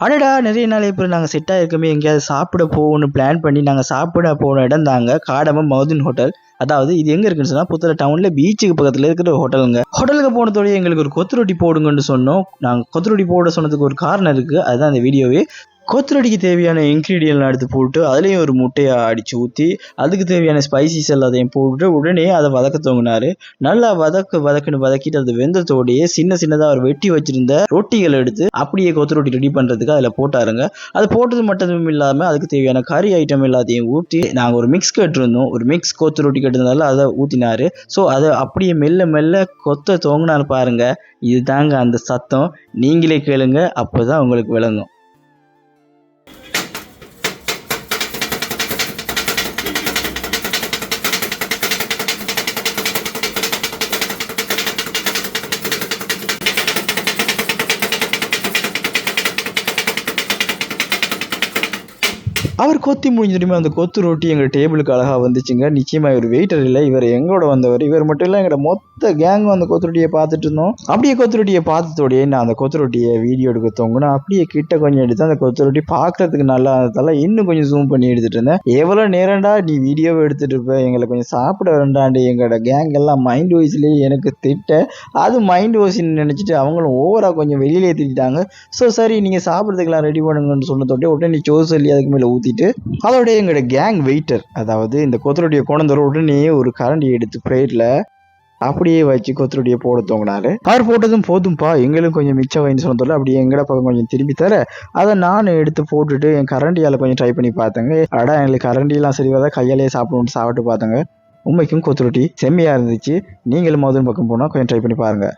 அடடா! நிறைய நாள் இப்போ நாங்க செட் ஆயிருக்கோமே, எங்கேயாவது சாப்பிட போவோம்னு பிளான் பண்ணி நாங்க சாப்பிட போன இடம் தாங்க காடமம் மவுதன் ஹோட்டல். அதாவது இது எங்க இருக்குன்னு சொன்னா, புத்தள டவுன்ல பீச்சுக்கு பக்கத்துல இருக்கிற ஒரு ஹோட்டலுங்க. ஹோட்டலுக்கு போனதோடயே எங்களுக்கு ஒரு கொத்து ரொட்டி போடுங்கன்னு சொன்னோம். நாங்க கொத்து ரொட்டி போட சொன்னதுக்கு ஒரு காரணம் இருக்கு. அதுதான் இந்த வீடியோவே. கொத்துரொட்டிக்கு தேவையான இன்க்ரீடியன்ட்லாம் எடுத்து போட்டு அதுலேயும் ஒரு முட்டையை அடித்து ஊற்றி அதுக்கு தேவையான ஸ்பைசிஸ் எல்லாத்தையும் போட்டு உடனே அதை வதக்க துவங்கினாரு. நல்லா வதக்கிட்டு அது வெந்தத்தோடையே சின்னதாக அவர் வெட்டி வச்சிருந்த ரொட்டிகளை எடுத்து அப்படியே கொத்துரொட்டி ரெடி பண்ணுறதுக்கு அதில் போட்டாருங்க. அது போட்டது மட்டும் இல்லாமல் அதுக்கு தேவையான கறி ஐட்டம் எல்லாத்தையும் ஊற்றி நாங்கள் ஒரு மிக்ஸ் கேட்டிருந்தோம். ஒரு மிக்ஸ் கொத்து ரொட்டி கேட்டிருந்தாலும் அதை ஊற்றினாரு. ஸோ அதை அப்படியே மெல்ல மெல்ல கொத்த துவங்கினாரு பாருங்க. இது தாங்க அந்த சத்தம். நீங்களே கேளுங்க, அப்போ தான் உங்களுக்கு விளங்கும். அவர் கொத்தி முடிஞ்சிட்டுமே அந்த கொத்து ரொட்டி எங்கள் டேபிளுக்கு அழகாக வந்துச்சுங்க. நிச்சயமாக இவர் வெயிட்டர் இல்லை, இவர் எங்களோட வந்தவர். இவர் மட்டும் இல்லை, எங்களோட மொத்த கேங்கும் அந்த கொத்து ரொட்டியை பார்த்துட்டு இருந்தோம். அப்படியே கொத்து ரொட்டியை பார்த்ததோடையே நான் அந்த கொத்து ரொட்டியை வீடியோ எடுக்க தோங்கினா அப்படியே கிட்ட கொஞ்சம் எடுத்து அந்த கொத்து ரொட்டி பார்க்கறதுக்கு நல்லா இருந்ததால இன்னும் கொஞ்சம் ஜூம் பண்ணி எடுத்துட்டு இருந்தேன். எவ்வளோ நேரம்டா நீ வீடியோவை எடுத்துட்டு இருப்ப, எங்களை கொஞ்சம் சாப்பிட வேண்டாண்டு எங்களோட கேங் எல்லாம் மைண்ட் வாய்ஸ்லேயே எனக்கு திட்ட. அது மைண்ட் வாய்ஸ்ன்னு நினச்சிட்டு அவங்களும் ஓவராக கொஞ்சம் வெளியிலே திட்டாங்க. ஸோ சரி நீங்கள் சாப்பிட்றதுக்கெல்லாம் ரெடி பண்ணுங்கன்னு சொன்னதோடய உடனே சோ சொல்லி அதுக்கு மேலே ஊற்றிட்டு அதோட எங்களோட கேங் வெயிட்டர், அதாவது இந்த கொத்தரொட்டியை கொண்டதோட உடனே ஒரு கரண்டி எடுத்து பிளேட்ல அப்படியே வச்சு கொத்தரொட்டியை போட தோங்கினாரு. அவர் போட்டதும் போதும்பா எங்களுக்கு கொஞ்சம் மிச்சம் வைன்னு சொன்னதோட அப்படியே எங்கட பக்கம் கொஞ்சம் திரும்பி தர அதை நான் எடுத்து போட்டுட்டு என் கரண்டியால் கொஞ்சம் ட்ரை பண்ணி பார்த்தேங்க. எங்களுக்கு கரண்டியெல்லாம் சரி வர கையாலேயே சாப்பிட்டு பார்த்தேங்க. உண்மைக்கும் கொத்தரொட்டி செம்மையாக இருந்துச்சு. நீங்களும் மதுரை பக்கம் போனால் கொஞ்சம் ட்ரை பண்ணி பாருங்கள்.